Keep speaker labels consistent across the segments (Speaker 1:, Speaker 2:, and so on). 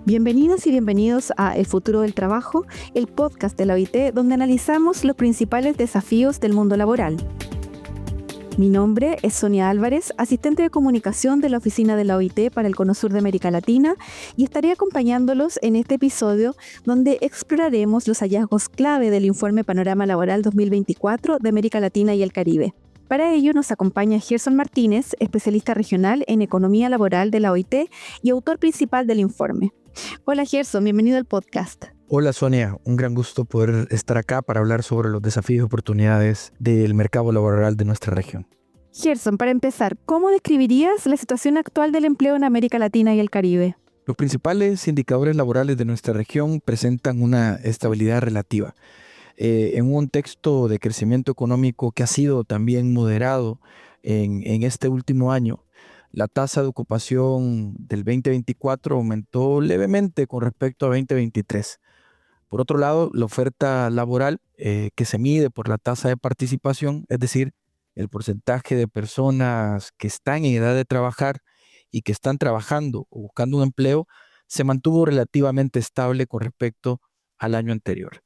Speaker 1: Bienvenidas y bienvenidos a El Futuro del Trabajo, el podcast de la OIT donde analizamos los principales desafíos del mundo laboral. Mi nombre es Sonia Álvarez, asistente de comunicación de la oficina de la OIT para el Cono Sur de América Latina, y estaré acompañándolos en este episodio donde exploraremos los hallazgos clave del informe Panorama Laboral 2024 de América Latina y el Caribe. Para ello nos acompaña Gerson Martínez, especialista regional en economía laboral de la OIT y autor principal del informe. Hola Gerson, bienvenido al podcast.
Speaker 2: Hola Sonia, un gran gusto poder estar acá para hablar sobre los desafíos y oportunidades del mercado laboral de nuestra región.
Speaker 1: Gerson, para empezar, ¿cómo describirías la situación actual del empleo en América Latina y el Caribe?
Speaker 2: Los principales indicadores laborales de nuestra región presentan una estabilidad relativa. En un contexto de crecimiento económico que ha sido también moderado en este último año, la tasa de ocupación del 2024 aumentó levemente con respecto a 2023. Por otro lado, la oferta laboral que se mide por la tasa de participación, es decir, el porcentaje de personas que están en edad de trabajar y que están trabajando o buscando un empleo, se mantuvo relativamente estable con respecto al año anterior.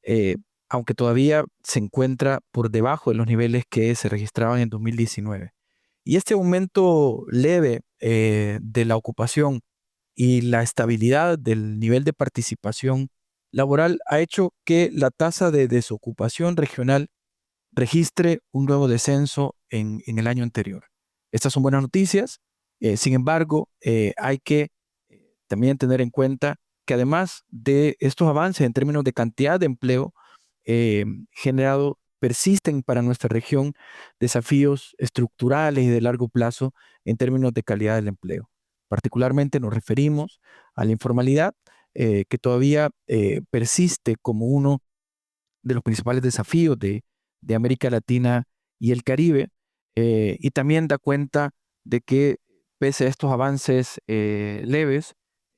Speaker 2: Eh, Aunque todavía se encuentra por debajo de los niveles que se registraban en 2019. Y este aumento leve de la ocupación y la estabilidad del nivel de participación laboral ha hecho que la tasa de desocupación regional registre un nuevo descenso en el año anterior. Estas son buenas noticias. Sin embargo, hay que también tener en cuenta que además de estos avances en términos de cantidad de empleo generado, persisten para nuestra región desafíos estructurales y de largo plazo en términos de calidad del empleo. Particularmente nos referimos a la informalidad, que todavía persiste como uno de los principales desafíos de América Latina y el Caribe, y también da cuenta de que pese a estos avances leves,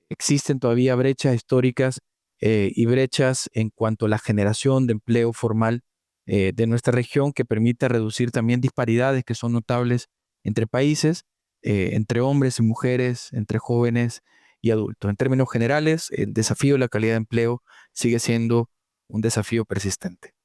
Speaker 2: existen todavía brechas históricas y brechas en cuanto a la generación de empleo formal de nuestra región, que permite reducir también disparidades que son notables entre países, entre hombres y mujeres, entre jóvenes y adultos. En términos generales, el desafío de la calidad de empleo sigue siendo un desafío persistente.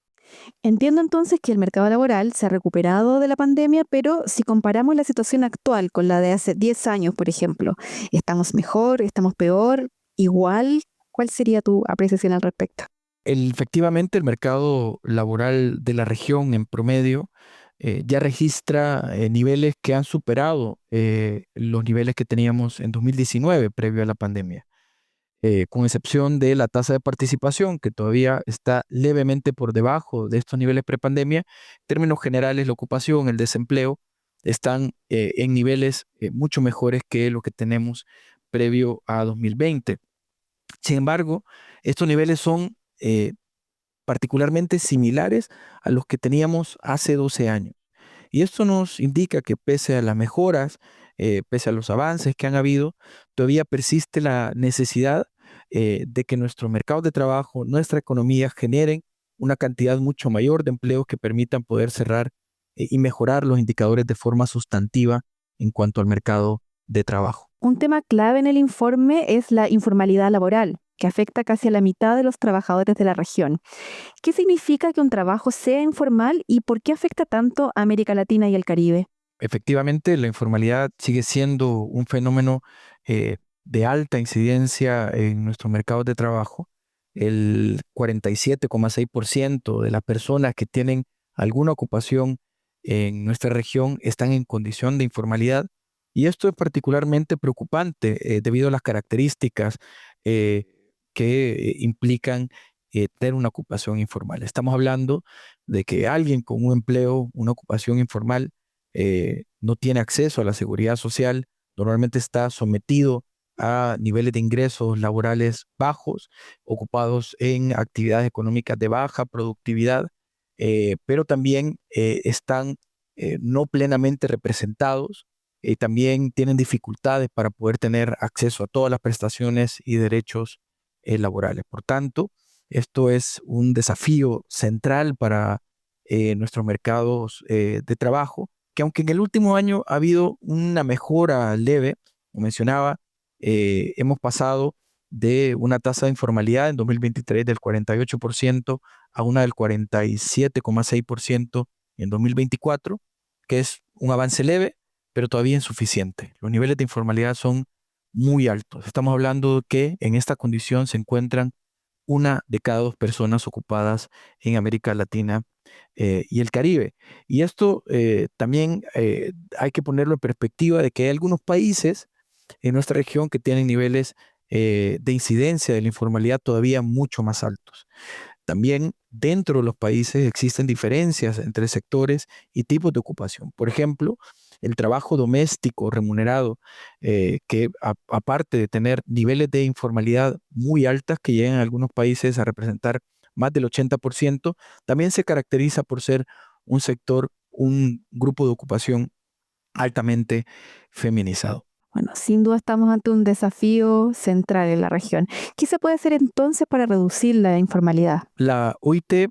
Speaker 1: Entiendo entonces que el mercado laboral se ha recuperado de la pandemia, pero si comparamos la situación actual con la de hace 10 años, por ejemplo, ¿estamos mejor? ¿Estamos peor? ¿Igual? ¿Cuál sería tu apreciación al respecto?
Speaker 2: Efectivamente, el mercado laboral de la región en promedio ya registra niveles que han superado los niveles que teníamos en 2019, previo a la pandemia, con excepción de la tasa de participación, que todavía está levemente por debajo de estos niveles prepandemia. En términos generales, la ocupación, el desempleo, están en niveles mucho mejores que lo que tenemos previo a 2020. Sin embargo, estos niveles son particularmente similares a los que teníamos hace 12 años. Y esto nos indica que pese a las mejoras, pese a los avances que han habido, todavía persiste la necesidad de que nuestro mercado de trabajo, nuestra economía generen una cantidad mucho mayor de empleos que permitan poder cerrar y mejorar los indicadores de forma sustantiva en cuanto al mercado de trabajo.
Speaker 1: Un tema clave en el informe es la informalidad laboral, que afecta casi a la mitad de los trabajadores de la región. ¿Qué significa que un trabajo sea informal y por qué afecta tanto a América Latina y el Caribe?
Speaker 2: Efectivamente, la informalidad sigue siendo un fenómeno de alta incidencia en nuestro mercado de trabajo. El 47,6% de las personas que tienen alguna ocupación en nuestra región están en condición de informalidad, y esto es particularmente preocupante debido a las características eh, que implican tener una ocupación informal. Estamos hablando de que alguien con un empleo, una ocupación informal, no tiene acceso a la seguridad social, normalmente está sometido a niveles de ingresos laborales bajos, ocupados en actividades económicas de baja productividad, pero también están no plenamente representados y también tienen dificultades para poder tener acceso a todas las prestaciones y derechos laborales. Por tanto, esto es un desafío central para nuestros mercados de trabajo, que aunque en el último año ha habido una mejora leve, como mencionaba, hemos pasado de una tasa de informalidad en 2023 del 48% a una del 47,6% en 2024, que es un avance leve, pero todavía insuficiente. Los niveles de informalidad son muy altos. Estamos hablando de que en esta condición se encuentran una de cada dos personas ocupadas en América Latina y el Caribe. Y esto también hay que ponerlo en perspectiva de que hay algunos países en nuestra región que tienen niveles de incidencia de la informalidad todavía mucho más altos. También dentro de los países existen diferencias entre sectores y tipos de ocupación. Por ejemplo, el trabajo doméstico remunerado, que aparte de tener niveles de informalidad muy altas que llegan en algunos países a representar más del 80%, también se caracteriza por ser un sector, un grupo de ocupación altamente feminizado.
Speaker 1: Bueno, sin duda estamos ante un desafío central en la región. ¿Qué se puede hacer entonces para reducir la informalidad?
Speaker 2: La OIT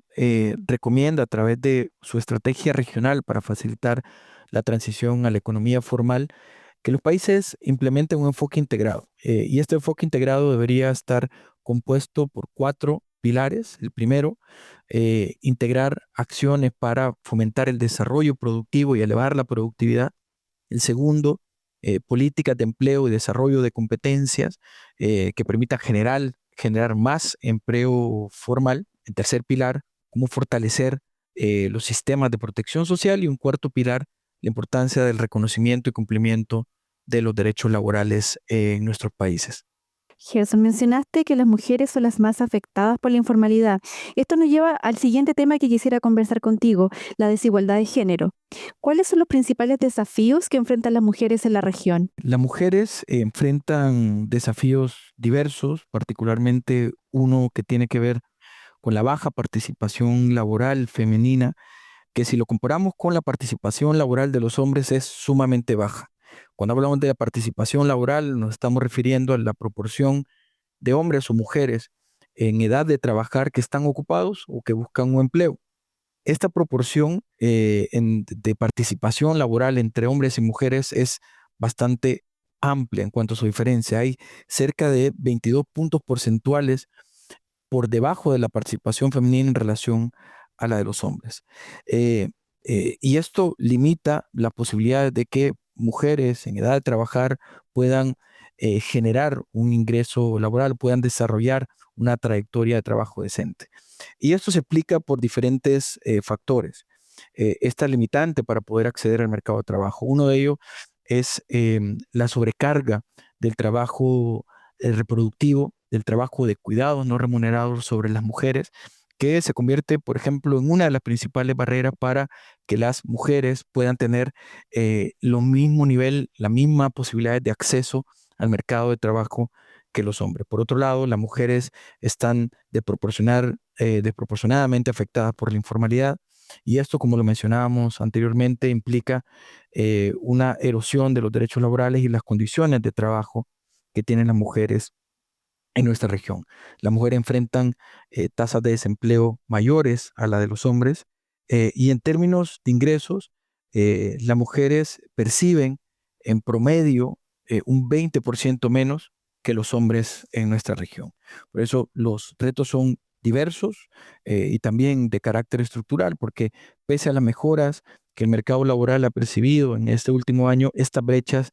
Speaker 2: recomienda a través de su estrategia regional para facilitar la transición a la economía formal que los países implementen un enfoque integrado. Y este enfoque integrado debería estar compuesto por 4 pilares. El primero, integrar acciones para fomentar el desarrollo productivo y elevar la productividad. El segundo, políticas de empleo y desarrollo de competencias que permitan generar más empleo formal. El tercer pilar, cómo fortalecer los sistemas de protección social. Y un cuarto pilar, la importancia del reconocimiento y cumplimiento de los derechos laborales en nuestros países.
Speaker 1: Gerson, mencionaste que las mujeres son las más afectadas por la informalidad. Esto nos lleva al siguiente tema que quisiera conversar contigo, la desigualdad de género. ¿Cuáles son los principales desafíos que enfrentan las mujeres en la región?
Speaker 2: Las mujeres enfrentan desafíos diversos, particularmente uno que tiene que ver con la baja participación laboral femenina, que si lo comparamos con la participación laboral de los hombres es sumamente baja. Cuando hablamos de la participación laboral nos estamos refiriendo a la proporción de hombres o mujeres en edad de trabajar que están ocupados o que buscan un empleo. Esta proporción de participación laboral entre hombres y mujeres es bastante amplia en cuanto a su diferencia. Hay cerca de 22 puntos porcentuales por debajo de la participación femenina en relación a la de los hombres. Eh, y esto limita la posibilidad de que mujeres en edad de trabajar puedan generar un ingreso laboral, puedan desarrollar una trayectoria de trabajo decente. Y esto se explica por diferentes factores. Esta limitante para poder acceder al mercado de trabajo. Uno de ellos es la sobrecarga del trabajo reproductivo, del trabajo de cuidados no remunerados sobre las mujeres, que se convierte, por ejemplo, en una de las principales barreras para que las mujeres puedan tener lo mismo nivel, la misma posibilidad de acceso al mercado de trabajo que los hombres. Por otro lado, las mujeres están desproporcionadamente afectadas por la informalidad y esto, como lo mencionábamos anteriormente, implica una erosión de los derechos laborales y las condiciones de trabajo que tienen las mujeres en nuestra región. Las mujeres enfrentan tasas de desempleo mayores a la de los hombres y en términos de ingresos, las mujeres perciben en promedio un 20% menos que los hombres en nuestra región. Por eso los retos son diversos y también de carácter estructural, porque pese a las mejoras que el mercado laboral ha percibido en este último año, estas brechas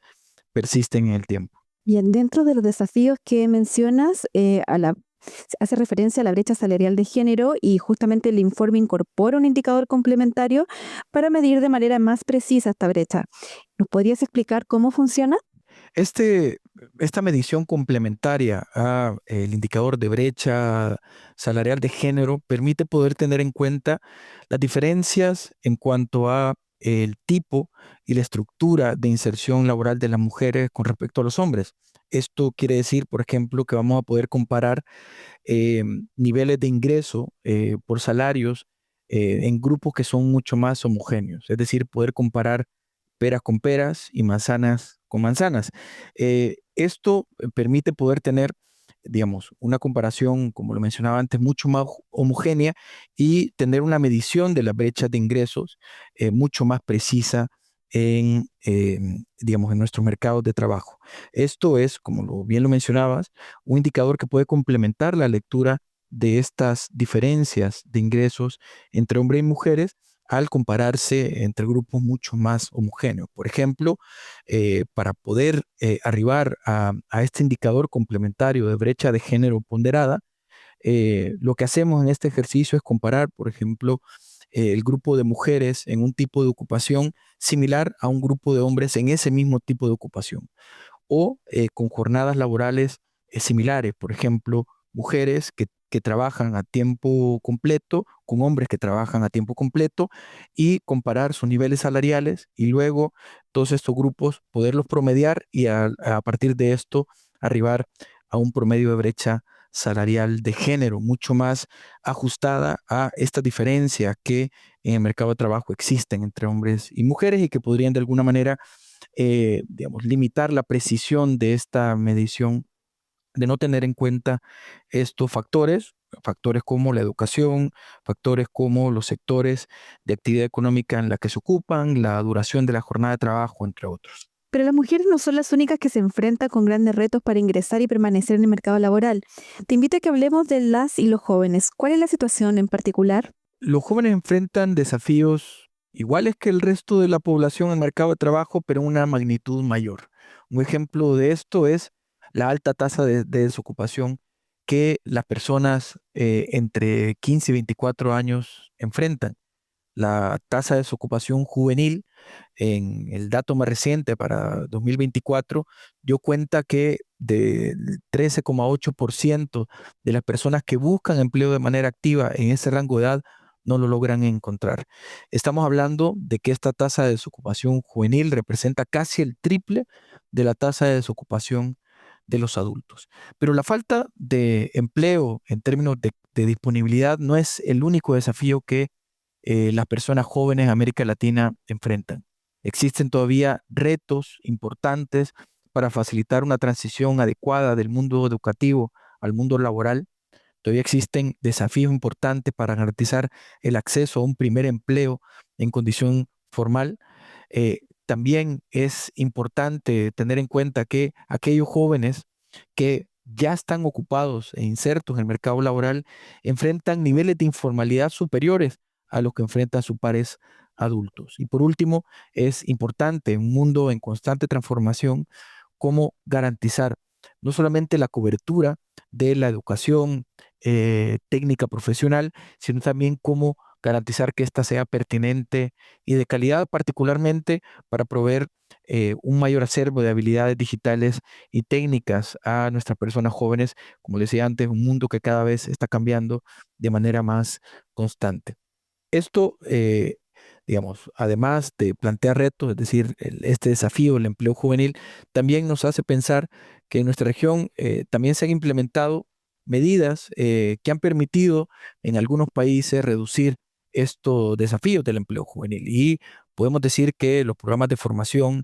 Speaker 2: persisten en el tiempo.
Speaker 1: Bien, dentro de los desafíos que mencionas, se hace referencia a la brecha salarial de género y justamente el informe incorpora un indicador complementario para medir de manera más precisa esta brecha. ¿Nos podrías explicar cómo funciona?
Speaker 2: Este, esta medición complementaria al indicador de brecha salarial de género permite poder tener en cuenta las diferencias en cuanto a el tipo y la estructura de inserción laboral de las mujeres con respecto a los hombres. Esto quiere decir, por ejemplo, que vamos a poder comparar niveles de ingreso por salarios en grupos que son mucho más homogéneos, es decir, poder comparar peras con peras y manzanas con manzanas. Esto permite poder tener, digamos, una comparación, como lo mencionaba antes, mucho más homogénea y tener una medición de las brechas de ingresos mucho más precisa digamos, en nuestros mercados de trabajo. Esto es, como bien lo mencionabas, un indicador que puede complementar la lectura de estas diferencias de ingresos entre hombres y mujeres al compararse entre grupos mucho más homogéneos. Por ejemplo, para poder arribar a este indicador complementario de brecha de género ponderada, lo que hacemos en este ejercicio es comparar, por ejemplo, el grupo de mujeres en un tipo de ocupación similar a un grupo de hombres en ese mismo tipo de ocupación, o con jornadas laborales similares, por ejemplo, mujeres que trabajan a tiempo completo con hombres que trabajan a tiempo completo, y comparar sus niveles salariales y luego todos estos grupos poderlos promediar y a partir de esto arribar a un promedio de brecha salarial de género mucho más ajustada a esta diferencia que en el mercado de trabajo existen entre hombres y mujeres y que podrían de alguna manera digamos, limitar la precisión de esta medición, de no tener en cuenta estos factores, factores como la educación, factores como los sectores de actividad económica en la que se ocupan, la duración de la jornada de trabajo, entre otros.
Speaker 1: Pero las mujeres no son las únicas que se enfrentan con grandes retos para ingresar y permanecer en el mercado laboral. Te invito a que hablemos de las y los jóvenes. ¿Cuál es la situación en particular?
Speaker 2: Los jóvenes enfrentan desafíos iguales que el resto de la población en el mercado de trabajo, pero en una magnitud mayor. Un ejemplo de esto es la alta tasa de desocupación que las personas entre 15 y 24 años enfrentan. La tasa de desocupación juvenil, en el dato más reciente para 2024, dio cuenta que del 13,8% de las personas que buscan empleo de manera activa en ese rango de edad no lo logran encontrar. Estamos hablando de que esta tasa de desocupación juvenil representa casi el triple de la tasa de desocupación de los adultos. Pero la falta de empleo en términos de disponibilidad no es el único desafío que las personas jóvenes en América Latina enfrentan. Existen todavía retos importantes para facilitar una transición adecuada del mundo educativo al mundo laboral. Todavía existen desafíos importantes para garantizar el acceso a un primer empleo en condición formal. También es importante tener en cuenta que aquellos jóvenes que ya están ocupados e insertos en el mercado laboral enfrentan niveles de informalidad superiores a los que enfrentan sus pares adultos. Y por último, es importante en un mundo en constante transformación cómo garantizar no solamente la cobertura de la educación técnica profesional, sino también cómo garantizar que ésta sea pertinente y de calidad, particularmente para proveer un mayor acervo de habilidades digitales y técnicas a nuestras personas jóvenes, como decía antes, un mundo que cada vez está cambiando de manera más constante. Esto, digamos, además de plantear retos, es decir, este desafío, el empleo juvenil, también nos hace pensar que en nuestra región también se han implementado medidas que han permitido en algunos países reducir estos desafíos del empleo juvenil. Y podemos decir que los programas de formación,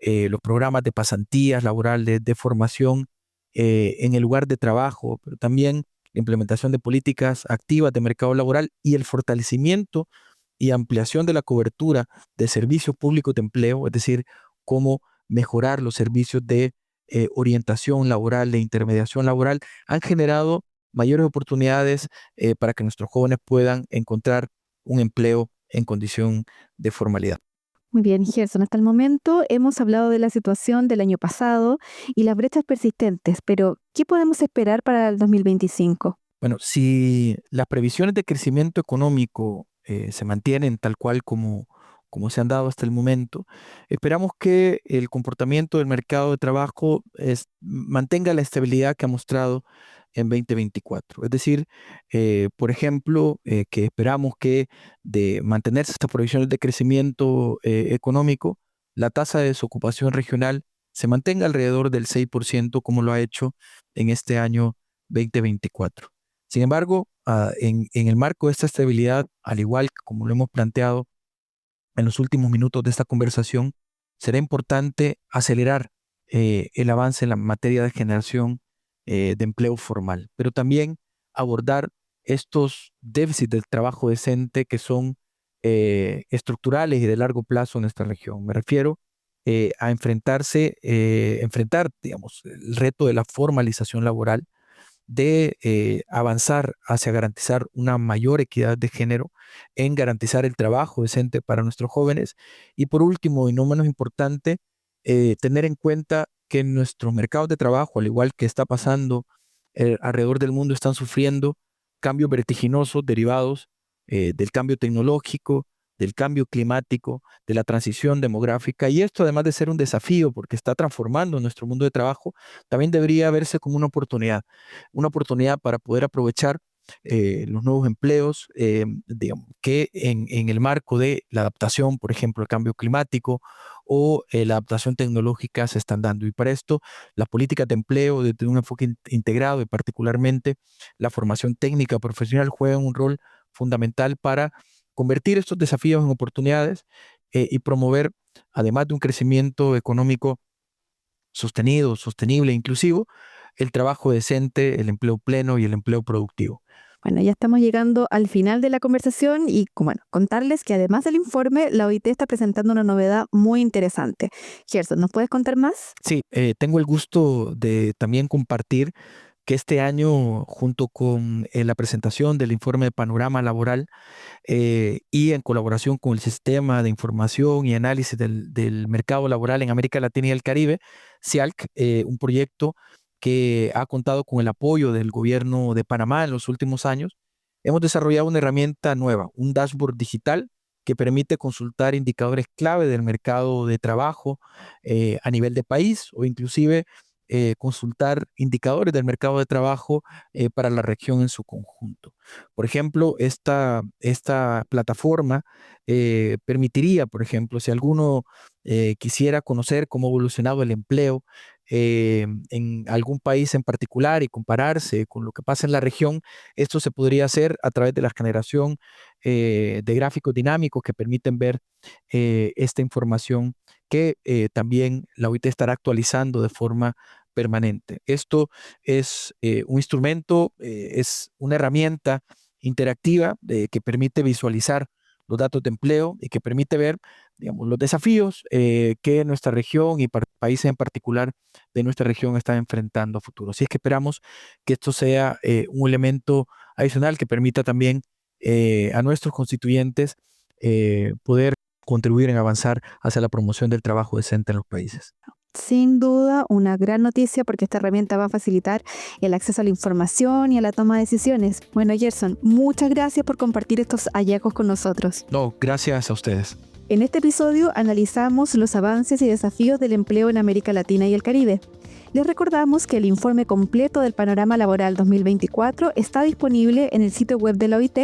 Speaker 2: los programas de pasantías laborales, de formación en el lugar de trabajo, pero también la implementación de políticas activas de mercado laboral y el fortalecimiento y ampliación de la cobertura de servicios públicos de empleo, es decir, cómo mejorar los servicios de orientación laboral, de intermediación laboral, han generado mayores oportunidades para que nuestros jóvenes puedan encontrar un empleo en condición de formalidad.
Speaker 1: Muy bien, Gerson, hasta el momento hemos hablado de la situación del año pasado y las brechas persistentes, pero ¿qué podemos esperar para el 2025?
Speaker 2: Bueno, si las previsiones de crecimiento económico se mantienen tal cual como se han dado hasta el momento, esperamos que el comportamiento del mercado de trabajo mantenga la estabilidad que ha mostrado en 2024. Es decir, por ejemplo, que esperamos que de mantenerse estas proyecciones de crecimiento económico, la tasa de desocupación regional se mantenga alrededor del 6% como lo ha hecho en este año 2024. Sin embargo, en el marco de esta estabilidad, al igual que como lo hemos planteado en los últimos minutos de esta conversación, será importante acelerar el avance en la materia de generación de empleo formal, pero también abordar estos déficits del trabajo decente que son estructurales y de largo plazo en nuestra región. Me refiero a enfrentar, digamos, el reto de la formalización laboral, de avanzar hacia garantizar una mayor equidad de género, en garantizar el trabajo decente para nuestros jóvenes y por último y no menos importante, tener en cuenta que nuestros mercados de trabajo, al igual que está pasando alrededor del mundo, están sufriendo cambios vertiginosos derivados del cambio tecnológico, del cambio climático, de la transición demográfica y esto además de ser un desafío porque está transformando nuestro mundo de trabajo, también debería verse como una oportunidad para poder aprovechar los nuevos empleos, digamos, que en el marco de la adaptación, por ejemplo, al cambio climático o la adaptación tecnológica se están dando. Y para esto, las políticas de empleo desde un enfoque integrado y particularmente la formación técnica profesional juegan un rol fundamental para convertir estos desafíos en oportunidades y promover, además de un crecimiento económico sostenido, sostenible e inclusivo, el trabajo decente, el empleo pleno y el empleo productivo.
Speaker 1: Bueno, ya estamos llegando al final de la conversación y bueno, contarles que además del informe, la OIT está presentando una novedad muy interesante. Gerson, ¿nos puedes contar más?
Speaker 2: Sí, tengo el gusto de también compartir que este año, junto con la presentación del informe de panorama laboral y en colaboración con el Sistema de Información y Análisis del Mercado Laboral en América Latina y el Caribe, SIALC, un proyecto que ha contado con el apoyo del gobierno de Panamá en los últimos años, hemos desarrollado una herramienta nueva, un dashboard digital que permite consultar indicadores clave del mercado de trabajo a nivel de país o inclusive consultar indicadores del mercado de trabajo para la región en su conjunto. Por ejemplo, esta plataforma permitiría, por ejemplo, si alguno quisiera conocer cómo ha evolucionado el empleo en algún país en particular y compararse con lo que pasa en la región, esto se podría hacer a través de la generación de gráficos dinámicos que permiten ver esta información que también la OIT estará actualizando de forma permanente. Esto es un instrumento, es una herramienta interactiva que permite visualizar los datos de empleo y que permite ver, digamos, los desafíos que nuestra región y países en particular de nuestra región están enfrentando a futuro. Así es que esperamos que esto sea un elemento adicional que permita también a nuestros constituyentes poder contribuir en avanzar hacia la promoción del trabajo decente en los países.
Speaker 1: Sin duda, una gran noticia porque esta herramienta va a facilitar el acceso a la información y a la toma de decisiones. Bueno, Gerson, muchas gracias por compartir estos hallazgos con nosotros.
Speaker 2: No, gracias a ustedes.
Speaker 1: En este episodio analizamos los avances y desafíos del empleo en América Latina y el Caribe. Les recordamos que el informe completo del Panorama Laboral 2024 está disponible en el sitio web de la OIT,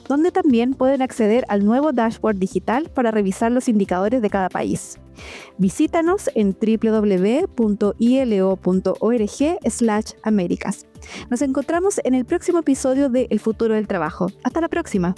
Speaker 1: donde también pueden acceder al nuevo dashboard digital para revisar los indicadores de cada país. Visítanos en www.ilo.org/Américas. Nos encontramos en el próximo episodio de El Futuro del Trabajo. Hasta la próxima.